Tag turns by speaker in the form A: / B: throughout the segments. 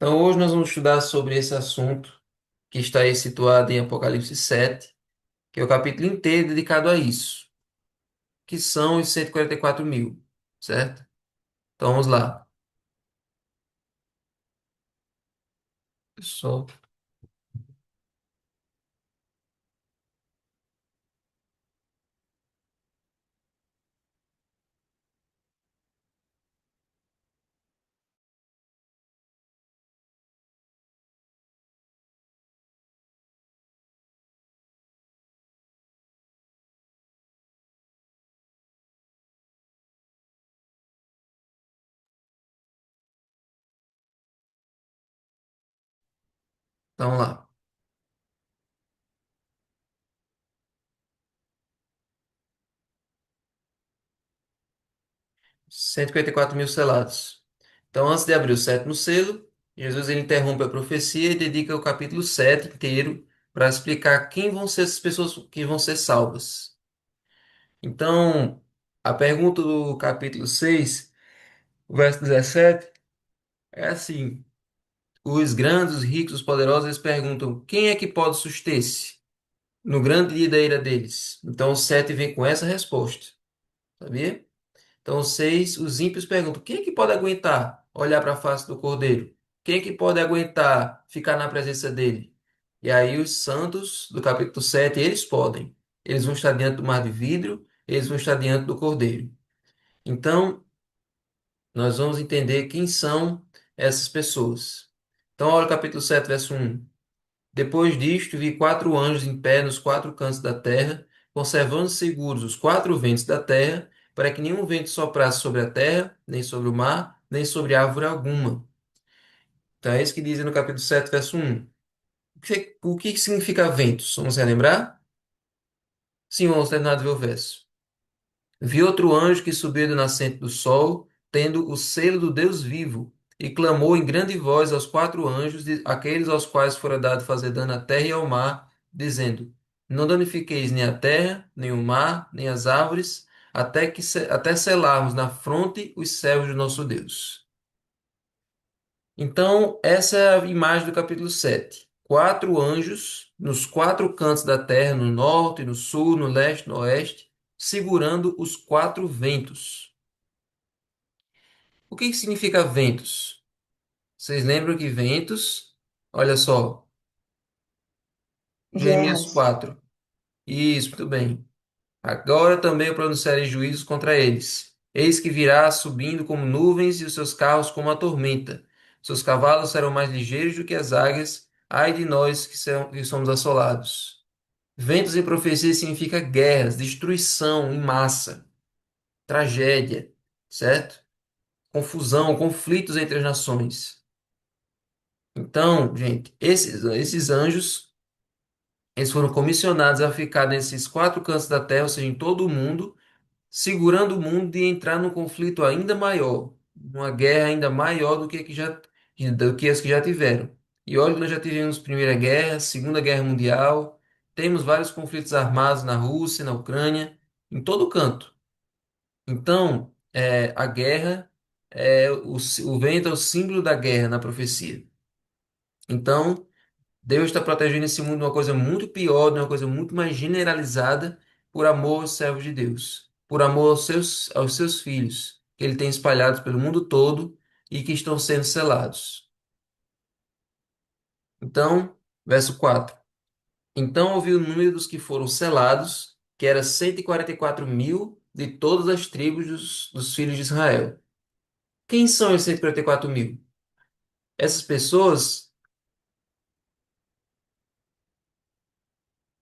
A: Então, hoje nós vamos estudar sobre esse assunto que está aí situado em Apocalipse 7, que é o capítulo inteiro dedicado a isso, que são os 144 mil, certo? Então, vamos lá. Só, então, vamos lá. 144 mil selados. Então, antes de abrir o sétimo selo, Jesus ele interrompe a profecia e dedica o capítulo 7 inteiro para explicar quem vão ser essas pessoas que vão ser salvas. Então, a pergunta do capítulo 6, verso 17, é assim. Os grandes, os ricos, os poderosos, eles perguntam: quem é que pode suster-se no grande dia da ira deles? Então o 7 vem com essa resposta, sabia? Então o 6, os ímpios perguntam: quem é que pode aguentar olhar para a face do Cordeiro? Quem é que pode aguentar ficar na presença dele? E aí os santos do capítulo 7 eles podem. Eles vão estar diante do mar de vidro, eles vão estar diante do Cordeiro. Então, nós vamos entender quem são essas pessoas. Então, olha o capítulo 7 verso 1. Depois disto, vi quatro anjos em pé nos quatro cantos da terra, conservando seguros os quatro ventos da terra, para que nenhum vento soprasse sobre a terra, nem sobre o mar, nem sobre árvore alguma. Então é isso que diz no capítulo 7, verso 1. O que significa ventos? Vamos relembrar? Sim, vamos terminar de ver o verso. Vi outro anjo que subia do nascente do sol, tendo o selo do Deus vivo, e clamou em grande voz aos quatro anjos, aqueles aos quais fora dado fazer dano à terra e ao mar, dizendo: Não danifiqueis nem a terra, nem o mar, nem as árvores, até selarmos na fronte os servos do nosso Deus. Então, essa é a imagem do capítulo 7. Quatro anjos nos quatro cantos da terra, no norte, no sul, no leste, no oeste, segurando os quatro ventos. O que significa ventos? Vocês lembram que ventos, olha só, Jeremias
B: Guerras.
A: 4. Isso, muito bem. Agora também eu pronunciarei juízos contra eles. Eis que virá subindo como nuvens e os seus carros como a tormenta. Seus cavalos serão mais ligeiros do que as águias. Ai de nós que somos assolados. Ventos em profecia significa guerras, destruição em massa, tragédia, certo? Confusão, conflitos entre as nações. Então, gente, esses anjos, eles foram comissionados a ficar nesses quatro cantos da terra, ou seja, em todo o mundo, segurando o mundo de entrar num conflito ainda maior, uma guerra ainda maior do que as que já tiveram. E olha, nós já tivemos Primeira Guerra, Segunda Guerra Mundial, temos vários conflitos armados na Rússia, na Ucrânia, em todo canto. Então, a guerra, o vento é o símbolo da guerra na profecia. Então, Deus está protegendo esse mundo de uma coisa muito pior, de uma coisa muito mais generalizada, por amor aos servos de Deus, por amor aos seus filhos, que Ele tem espalhados pelo mundo todo e que estão sendo selados. Então, verso 4. Então ouvi o número dos que foram selados, que era 144 mil de todas as tribos dos filhos de Israel. Quem são esses 144 mil? Essas pessoas,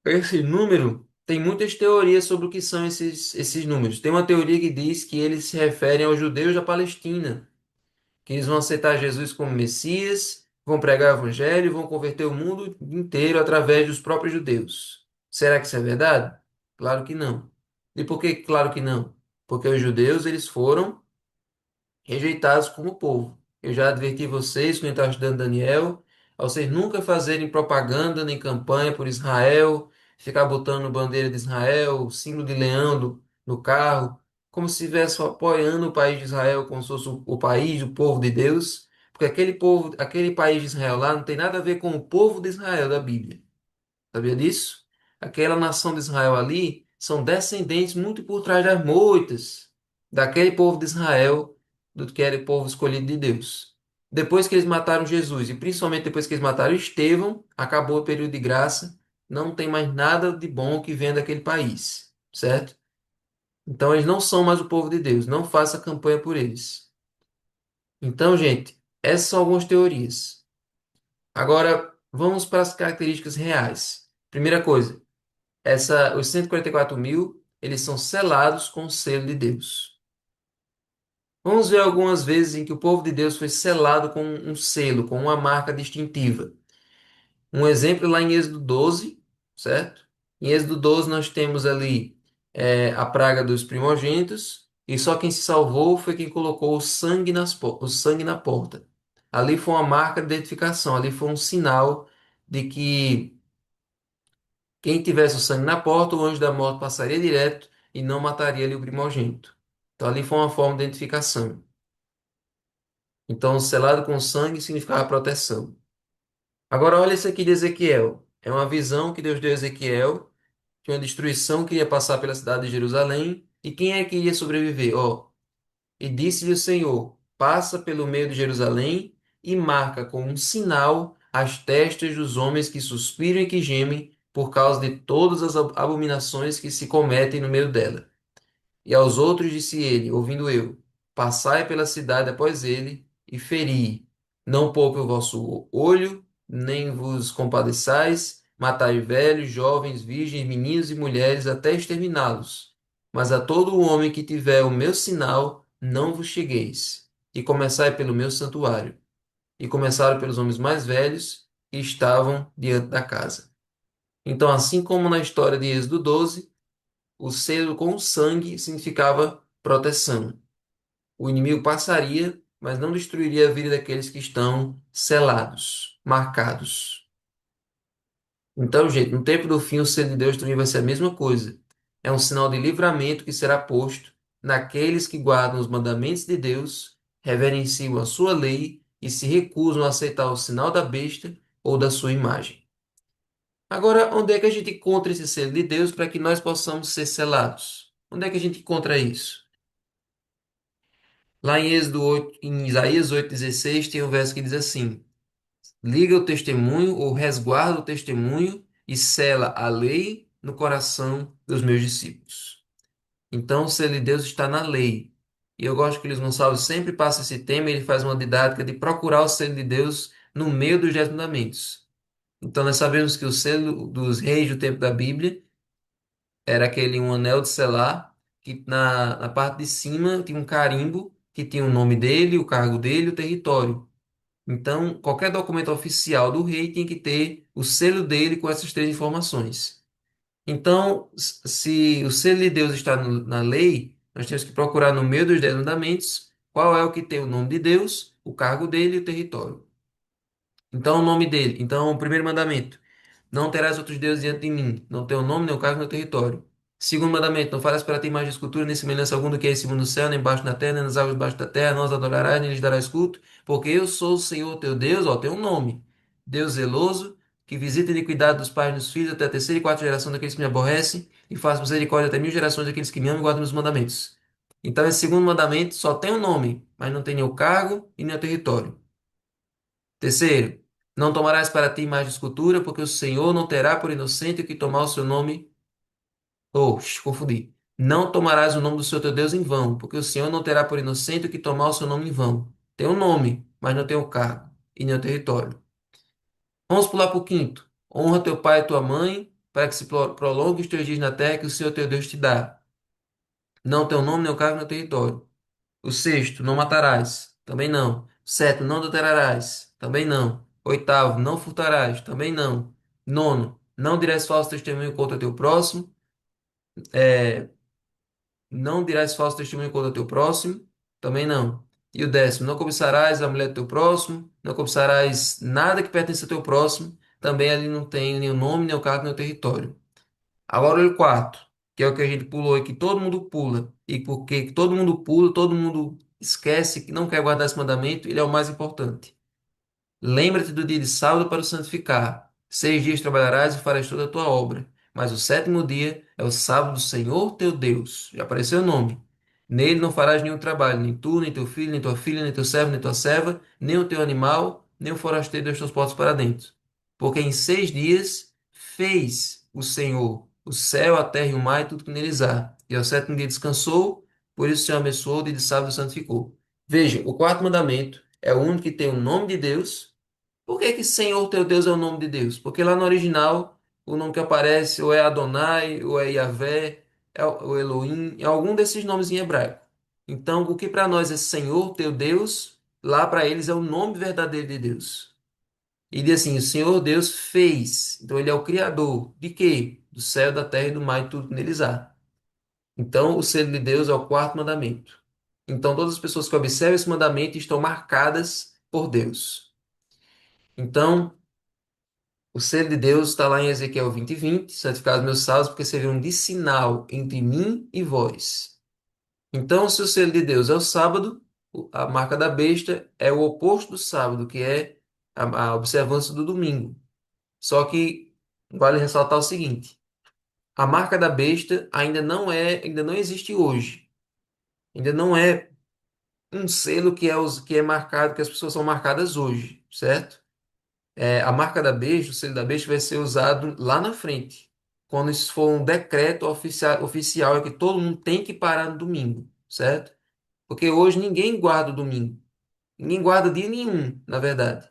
A: esse número, tem muitas teorias sobre o que são esses números. Tem uma teoria que diz que eles se referem aos judeus da Palestina, que eles vão aceitar Jesus como Messias, vão pregar o evangelho e vão converter o mundo inteiro através dos próprios judeus. Será que isso é verdade? Claro que não. E por que claro que não? Porque os judeus, eles foram rejeitados como povo. Eu já adverti vocês, quando estava estudando Daniel, a vocês nunca fazerem propaganda nem campanha por Israel, ficar botando bandeira de Israel, símbolo de leão no carro, como se estivesse apoiando o país de Israel, como se fosse o país, o povo de Deus, Porque aquele povo, aquele país de Israel lá não tem nada a ver com o povo de Israel da Bíblia. Sabia disso? Aquela nação de Israel ali são descendentes muito por trás das moitas daquele povo de Israel, do que era o povo escolhido de Deus. Depois que eles mataram Jesus, e principalmente depois que eles mataram Estevão, acabou o período de graça, não tem mais nada de bom que venha daquele país, certo? Então eles não são mais o povo de Deus, não faça campanha por eles. Então, gente, essas são algumas teorias. Agora, vamos para as características reais. Primeira coisa, os 144.000, eles são selados com o selo de Deus. Vamos ver algumas vezes em que o povo de Deus foi selado com um selo, com uma marca distintiva. Um exemplo lá em Êxodo 12, certo? Em Êxodo 12 nós temos ali a praga dos primogênitos, e só quem se salvou foi quem colocou o sangue na porta. Ali foi uma marca de identificação, ali foi um sinal de que quem tivesse o sangue na porta, o anjo da morte passaria direto e não mataria ali o primogênito. Então ali foi uma forma de identificação. Então, selado com sangue significava proteção. Agora, olha isso aqui de Ezequiel. É uma visão que Deus deu a Ezequiel de uma destruição que ia passar pela cidade de Jerusalém. E quem é que iria sobreviver? Ó, e disse-lhe o Senhor: passa pelo meio de Jerusalém e marca com um sinal as testas dos homens que suspiram e que gemem por causa de todas as abominações que se cometem no meio dela. E aos outros disse ele, ouvindo eu: passai pela cidade após ele e feri. Não poupe o vosso olho, nem vos compadeçais, matai velhos, jovens, virgens, meninos e mulheres, até exterminá-los. Mas a todo o homem que tiver o meu sinal, não vos chegueis. E começai pelo meu santuário. E começaram pelos homens mais velhos que estavam diante da casa. Então, assim como na história de Êxodo 12, o selo com o sangue significava proteção. O inimigo passaria, mas não destruiria a vida daqueles que estão selados, marcados. Então, gente, no tempo do fim, o selo de Deus também vai ser a mesma coisa. É um sinal de livramento que será posto naqueles que guardam os mandamentos de Deus, reverenciam a sua lei e se recusam a aceitar o sinal da besta ou da sua imagem. Agora, onde é que a gente encontra esse selo de Deus para que nós possamos ser selados? Onde é que a gente encontra isso? Lá em Êxodo 8, em Isaías 8,16, tem um verso que diz assim: liga o testemunho ou resguarda o testemunho e sela a lei no coração dos meus discípulos. Então, o selo de Deus está na lei. E eu gosto que o Luiz Gonçalves sempre passa esse tema, ele faz uma didática de procurar o selo de Deus no meio dos 10 mandamentos. Então, nós sabemos que o selo dos reis do tempo da Bíblia era aquele um anel de selar, que na parte de cima tinha um carimbo que tinha o nome dele, o cargo dele e o território. Então, qualquer documento oficial do rei tinha que ter o selo dele com essas três informações. Então, se o selo de Deus está na lei, nós temos que procurar no meio dos 10 mandamentos qual é o que tem o nome de Deus, o cargo dele e o território. Então, o nome dele. Então, o primeiro mandamento: não terás outros deuses diante de mim. Não teu nome, nem o cargo, nem o território. Segundo mandamento: não farás para ti imagem de escultura, nem semelhança alguma do que é em cima no céu, nem embaixo na terra, nem nas águas debaixo da terra. Não os adorarás, nem lhes darás culto, porque eu sou o Senhor teu Deus. Ó, tem um nome: Deus zeloso, que visita a iniquidade dos pais nos filhos, até a terceira e quarta geração daqueles que me aborrecem, e faz misericórdia até 1000 gerações daqueles que me amam e guardam meus mandamentos. Então, esse segundo mandamento só tem um nome, mas não tem nem o cargo e nem o território. Terceiro, não tomarás para ti imagem de escultura, porque o Senhor não terá por inocente o que tomar o seu nome. Oh, confundi. Não tomarás o nome do Senhor teu Deus em vão, porque o Senhor não terá por inocente o que tomar o seu nome em vão. Tem um nome, mas não tem o cargo e nem o território. Vamos pular para o quinto. Honra teu pai e tua mãe, para que se prolongue os teus dias na terra que o Senhor teu Deus te dá. Não tem o nome, nem o cargo, nem o território. O sexto, não matarás. Também não. Sétimo, não adulterarás. Também não. Oitavo, não furtarás. Também não. Nono, não dirás falso testemunho contra teu próximo. É, não dirás falso testemunho contra teu próximo. Também não. E o décimo, não cobiçarás a mulher do teu próximo. Não cobiçarás nada que pertence ao teu próximo. Também ali não tem nem o nome, nem o cargo, nem o território. Agora o quarto, que é o que a gente pulou e que todo mundo pula. E porque todo mundo pula, todo mundo esquece que não quer guardar esse mandamento, ele é o mais importante. Lembra-te do dia de sábado para o santificar. 6 dias trabalharás e farás toda a tua obra. Mas o sétimo dia é o sábado do Senhor teu Deus. Já apareceu o nome. Nele não farás nenhum trabalho, nem tu, nem teu filho, nem tua filha, nem teu servo, nem tua serva, nem o teu animal, nem o forasteiro dos teus portos para dentro. Porque em 6 dias fez o Senhor o céu, a terra e o mar e tudo que neles há. E ao sétimo dia descansou, por isso o Senhor abençoou, o dia de sábado santificou. Veja, o quarto mandamento é o único que tem o nome de Deus. Por que que Senhor teu Deus é o nome de Deus? Porque lá no original, o nome que aparece ou é Adonai, ou é Yahvé, é o Elohim, é algum desses nomes em hebraico. Então, o que para nós é Senhor teu Deus, lá para eles é o nome verdadeiro de Deus. E diz assim, o Senhor Deus fez. Então, ele é o criador. De quê? Do céu, da terra e do mar e tudo que neles há. Então, o selo de Deus é o quarto mandamento. Então, todas as pessoas que observam esse mandamento estão marcadas por Deus. Então, o selo de Deus está lá em Ezequiel 20:20, santificados meus salvos, porque serviram de sinal entre mim e vós. Então, se o selo de Deus é o sábado, a marca da besta é o oposto do sábado, que é a observância do domingo. Só que vale ressaltar o seguinte: a marca da besta ainda não existe hoje. Ainda não é um selo que é marcado, que as pessoas são marcadas hoje, certo? A marca da besta, o selo da besta vai ser usado lá na frente, quando isso for um decreto oficial, é que todo mundo tem que parar no domingo, certo? Porque hoje ninguém guarda o domingo, ninguém guarda dia nenhum, na verdade.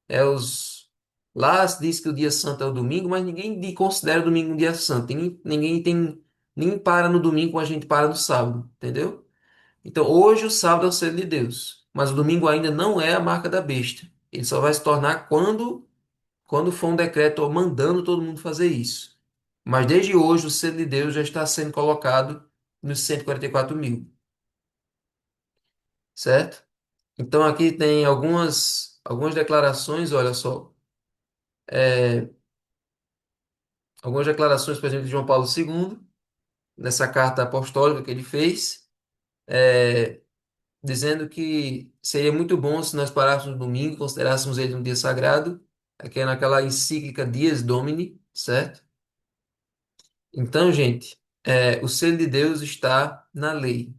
A: É os Lá se diz que o dia santo é o domingo, mas considera o domingo um dia santo. Ninguém tem nem para no domingo como a gente para no sábado, entendeu? Então hoje o sábado é o selo de Deus, mas o domingo ainda não é a marca da besta. Ele só vai se tornar quando for um decreto mandando todo mundo fazer isso. Mas desde hoje o selo de Deus já está sendo colocado nos 144 mil, certo? Então aqui tem algumas declarações, olha só, algumas declarações, por exemplo, de João Paulo II, nessa carta apostólica que ele fez, dizendo que seria muito bom se nós parássemos no domingo, considerássemos ele um dia sagrado, aqui é naquela encíclica Dies Domini, certo? Então, gente, o selo de Deus está na lei.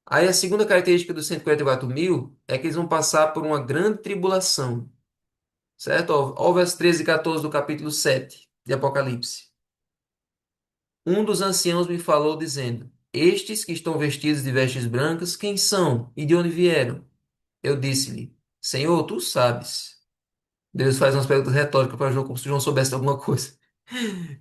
A: Aí a segunda característica dos 144 mil é que eles vão passar por uma grande tribulação, certo? Ó, o verso 13 e 14 do capítulo 7 de Apocalipse. Um dos anciãos me falou dizendo: Estes que estão vestidos de vestes brancas, quem são e de onde vieram? Eu disse-lhe: Senhor, tu sabes. Deus faz umas perguntas retóricas para João, como se João soubesse alguma coisa.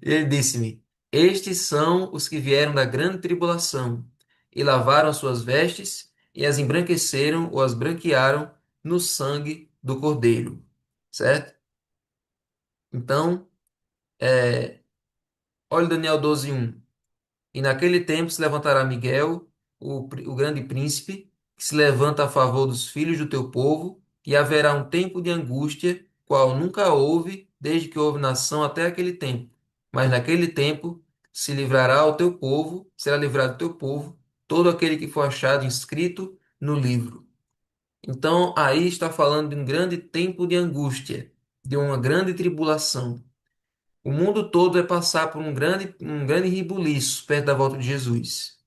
A: Ele disse-me: Estes são os que vieram da grande tribulação e lavaram as suas vestes e as embranqueceram ou as branquearam no sangue do Cordeiro. Certo? Então, olha Daniel 12:1. E naquele tempo se levantará Miguel, o grande príncipe, que se levanta a favor dos filhos do teu povo, e haverá um tempo de angústia, qual nunca houve, desde que houve nação até aquele tempo. Mas naquele tempo se livrará o teu povo, será livrado o teu povo, todo aquele que for achado inscrito no livro. Então, aí está falando de um grande tempo de angústia, de uma grande tribulação. O mundo todo vai passar por um grande ribuliço perto da volta de Jesus.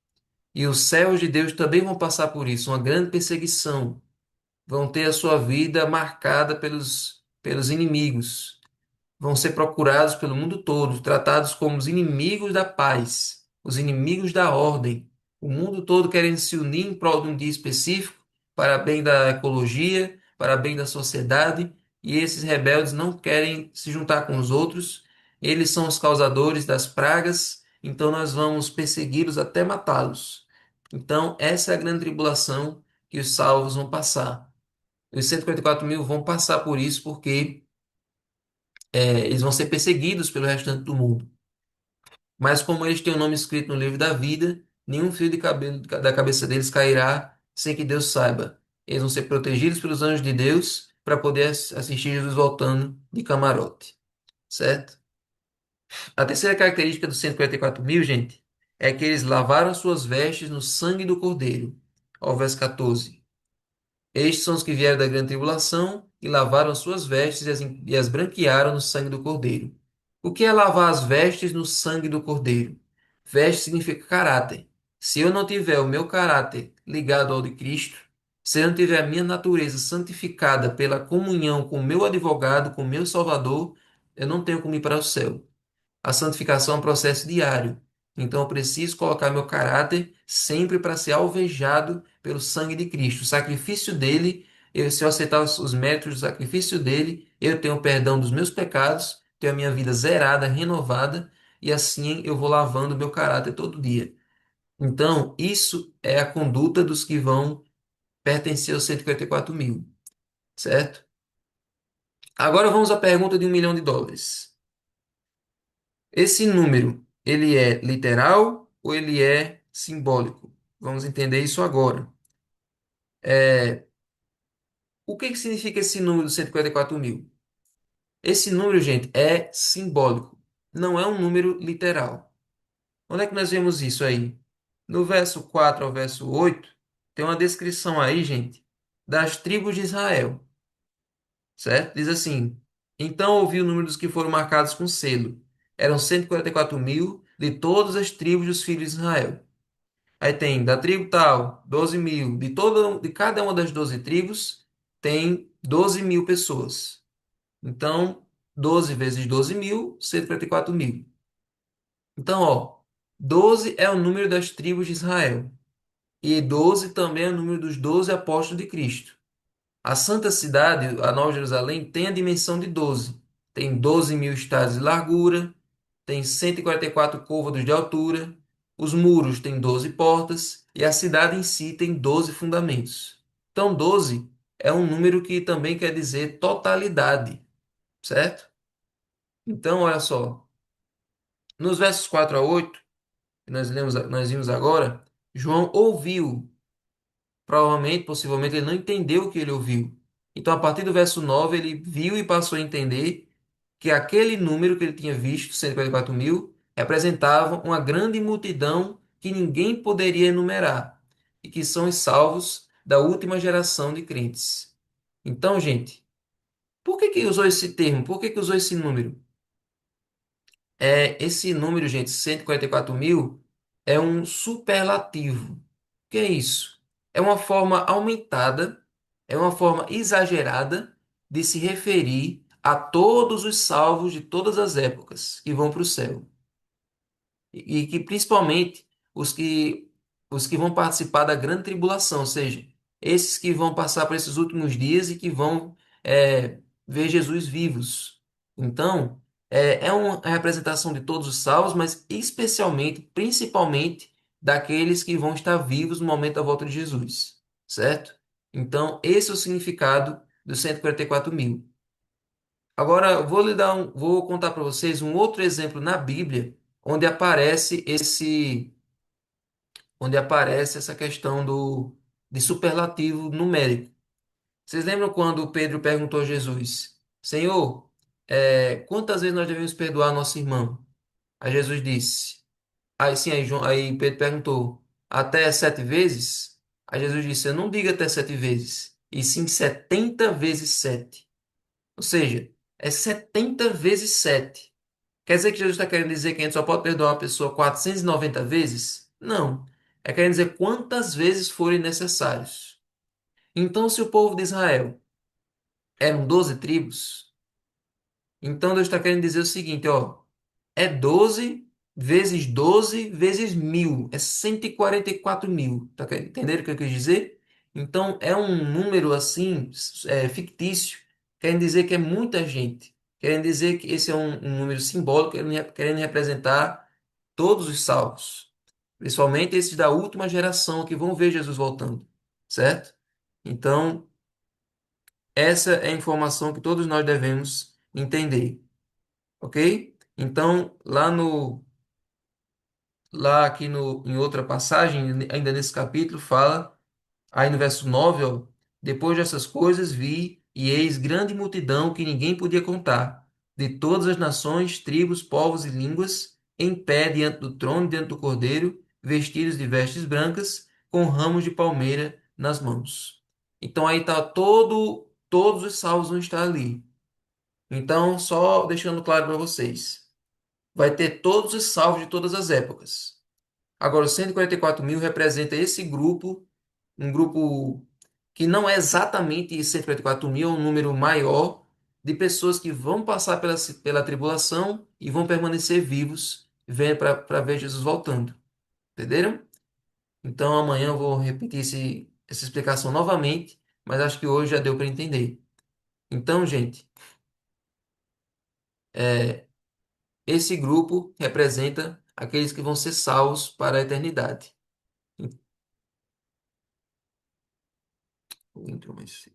A: E os servos de Deus também vão passar por isso, uma grande perseguição. Vão ter a sua vida marcada pelos inimigos, vão ser procurados pelo mundo todo, tratados como os inimigos da paz, os inimigos da ordem. O mundo todo querendo se unir em prol de um dia específico, para bem da ecologia, para bem da sociedade, e esses rebeldes não querem se juntar com os outros. Eles são os causadores das pragas, então nós vamos persegui-los até matá-los. Então, essa é a grande tribulação que os salvos vão passar. Os 144 mil vão passar por isso porque eles vão ser perseguidos pelo restante do mundo. Mas como eles têm o nome escrito no livro da vida, nenhum fio de cabelo da cabeça deles cairá sem que Deus saiba. Eles vão ser protegidos pelos anjos de Deus para poder assistir Jesus voltando de camarote, certo? A terceira característica dos 144 mil, gente, é que eles lavaram suas vestes no sangue do Cordeiro. ao verso 14. Estes são os que vieram da grande tribulação e lavaram as suas vestes e as branquearam no sangue do Cordeiro. O que é lavar as vestes no sangue do Cordeiro? Veste significa caráter. Se eu não tiver o meu caráter ligado ao de Cristo, se eu não tiver a minha natureza santificada pela comunhão com o meu advogado, com o meu Salvador, eu não tenho como ir para o céu. A santificação é um processo diário. Então eu preciso colocar meu caráter sempre para ser alvejado pelo sangue de Cristo. O sacrifício dele, se eu aceitar os méritos do sacrifício dele, eu tenho o perdão dos meus pecados, tenho a minha vida zerada, renovada, e assim eu vou lavando meu caráter todo dia. Então, isso é a conduta dos que vão pertencer aos 154.000, certo? Agora vamos à pergunta de US$ 1 milhão. Esse número, ele é literal ou ele é simbólico? Vamos entender isso agora. É, o que que significa esse número de 154.000? Esse número, gente, é simbólico, não é um número literal. Onde é que nós vemos isso aí? No verso 4 ao verso 8, tem uma descrição aí, gente, das tribos de Israel, certo? Diz assim: Então ouvi o número dos que foram marcados com selo. Eram 144.000 de todas as tribos dos filhos de Israel. Aí tem da tribo tal, 12.000. De cada uma das 12 tribos, tem 12.000 pessoas. Então, 12 vezes 12.000, 144.000. Então, ó, 12 é o número das tribos de Israel. E 12 também é o número dos 12 apóstolos de Cristo. A Santa Cidade, a Nova Jerusalém, tem a dimensão de 12. Tem 12.000 estados de largura, tem 144 côvados de altura, os muros têm 12 portas e a cidade em si tem 12 fundamentos. Então, 12 é um número que também quer dizer totalidade, certo? Então, olha só, nos versos 4 a 8, que nós vimos agora, João ouviu. Provavelmente, possivelmente, ele não entendeu o que ele ouviu. Então, a partir do verso 9 ele viu e passou a entender que aquele número que ele tinha visto, 144.000, representava uma grande multidão que ninguém poderia enumerar e que são os salvos da última geração de crentes. Então, gente, por que que usou esse termo? Por que que usou esse número? Esse número, gente, 144.000, é um superlativo. O que é isso? É uma forma aumentada, é uma forma exagerada de se referir a todos os salvos de todas as épocas que vão para o céu e que principalmente os que vão participar da grande tribulação, ou seja, esses que vão passar por esses últimos dias e que vão ver Jesus vivos. Então, é uma representação de todos os salvos, mas especialmente, principalmente, daqueles que vão estar vivos no momento da volta de Jesus, certo? Então, esse é o significado dos 144.000. Agora, vou contar para vocês um outro exemplo na Bíblia onde aparece essa questão de superlativo numérico. Vocês lembram quando Pedro perguntou a Jesus, Senhor, quantas vezes nós devemos perdoar nosso irmão? Aí Jesus disse, aí Pedro perguntou, até 7 vezes? Aí Jesus disse, eu não diga até 7 vezes, e sim 70 vezes 7. Ou seja, é 70 vezes 7. Quer dizer que Jesus está querendo dizer que a gente só pode perdoar uma pessoa 490 vezes? Não. É querendo dizer quantas vezes forem necessários. Então, se o povo de Israel eram 12 tribos, então Deus está querendo dizer o seguinte, ó, é 12 vezes 12 vezes 1.000, é 144.000. Tá entendendo o que eu quis dizer? Então, é um número assim, fictício, querendo dizer que é muita gente. Querendo dizer que esse é um número simbólico, querendo representar todos os salvos, principalmente esses da última geração que vão ver Jesus voltando, certo? Então, essa é a informação que todos nós devemos entender, ok? Então, lá aqui em outra passagem, ainda nesse capítulo, fala, aí no verso 9, ó, depois dessas coisas vi, e eis grande multidão que ninguém podia contar, de todas as nações, tribos, povos e línguas, em pé diante do trono, diante do Cordeiro, vestidos de vestes brancas, com ramos de palmeira nas mãos. Então aí tá todos os salvos vão estar ali. Então, só deixando claro para vocês, vai ter todos os salvos de todas as épocas. Agora, os 144.000 representa esse grupo, um grupo que não é exatamente 144.000, é um número maior de pessoas que vão passar pela tribulação e vão permanecer vivos, para ver Jesus voltando. Entenderam? Então, amanhã eu vou repetir essa explicação novamente, mas acho que hoje já deu para entender. Então, gente, esse grupo representa aqueles que vão ser salvos para a eternidade. Intro, mas